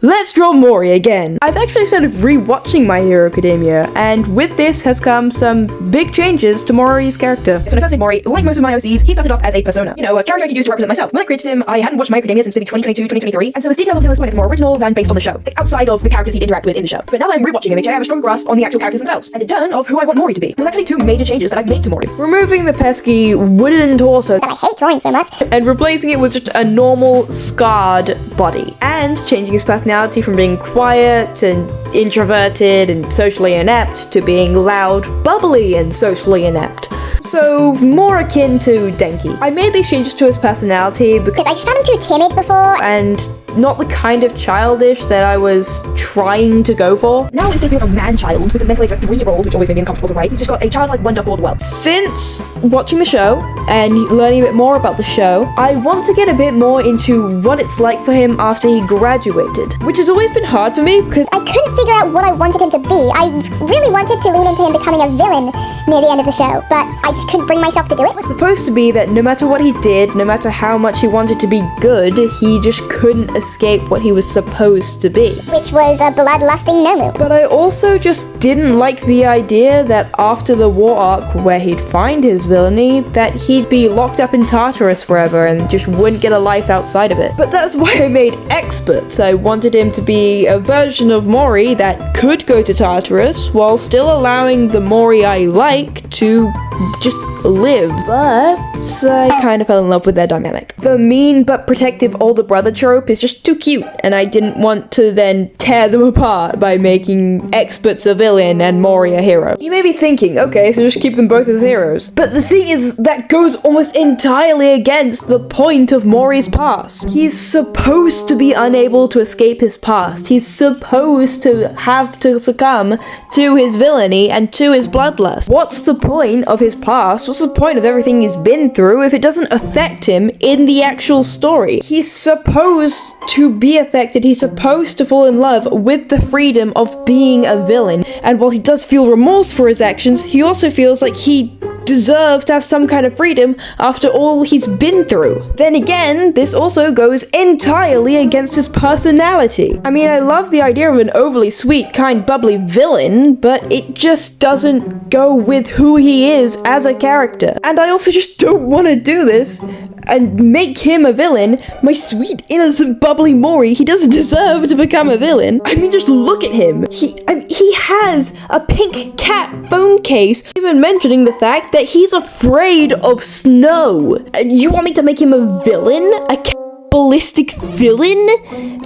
Let's draw Mori again. I've actually started rewatching My Hero Academia, and with this has come some big changes to Mori's character. So when I first made Mori, like most of my OCs, he started off as a persona. You know, a character I could use to represent myself. When I created him, I hadn't watched My Hero Academia since maybe 2022, 2023, and so his details up to this point are more original than based on the show, like outside of the characters he'd interact with in the show. But now I'm rewatching him, I have a strong grasp on the actual characters themselves, and in turn of who I want Mori to be. There's actually two major changes that I've made to Mori. Removing the pesky wooden torso that I hate drawing so much, and replacing it with just a normal scarred body, and changing his personality from being quiet and introverted and socially inept to being loud, bubbly, and socially inept. So, more akin to Denki. I made these changes to his personality because I just found him too timid before, and not the kind of childish that I was trying to go for. Now instead of being a man-child with a mental age of a 3-year-old, which always made me uncomfortable to write, he's just got a childlike wonder for the world. Since watching the show and learning a bit more about the show, I want to get a bit more into what it's like for him after he graduated, which has always been hard for me because I couldn't figure out what I wanted him to be. I really wanted to lean into him becoming a villain near the end of the show, but I just couldn't bring myself to do it. It's supposed to be that no matter what he did, no matter how much he wanted to be good, he just couldn't escape what he was supposed to be. Which was a bloodlusting Nomu. But I also just didn't like the idea that after the war arc where he'd find his villainy, that he'd be locked up in Tartarus forever and just wouldn't get a life outside of it. But that's why I made Experts. I wanted him to be a version of Mori that could go to Tartarus while still allowing the Mori I like to just live. But I kind of fell in love with their dynamic. The mean but protective older brother trope is just too cute, and I didn't want to then tear them apart by making Experts a villain and Mori a hero. You may be thinking, okay, so just keep them both as heroes. But the thing is, that goes almost entirely against the point of Mori's past. He's supposed to be unable to escape his past. He's supposed to have to succumb to his villainy and to his bloodlust. What's the point of his past? What's the point of everything he's been through if it doesn't affect him in the actual story? He's supposed to be affected. He's supposed to fall in love with the freedom of being a villain. And while he does feel remorse for his actions, he also feels like he deserves to have some kind of freedom after all he's been through. Then again, this also goes entirely against his personality. I mean, I love the idea of an overly sweet, kind, bubbly villain, but it just doesn't go with who he is as a character. And I also just don't want to do this and make him a villain. My sweet, innocent, bubbly Mori, he doesn't deserve to become a villain. I mean, just look at him. He has a pink cat phone case, even mentioning the fact that he's afraid of snow. And you want me to make him a villain? A ballistic villain?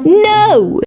No!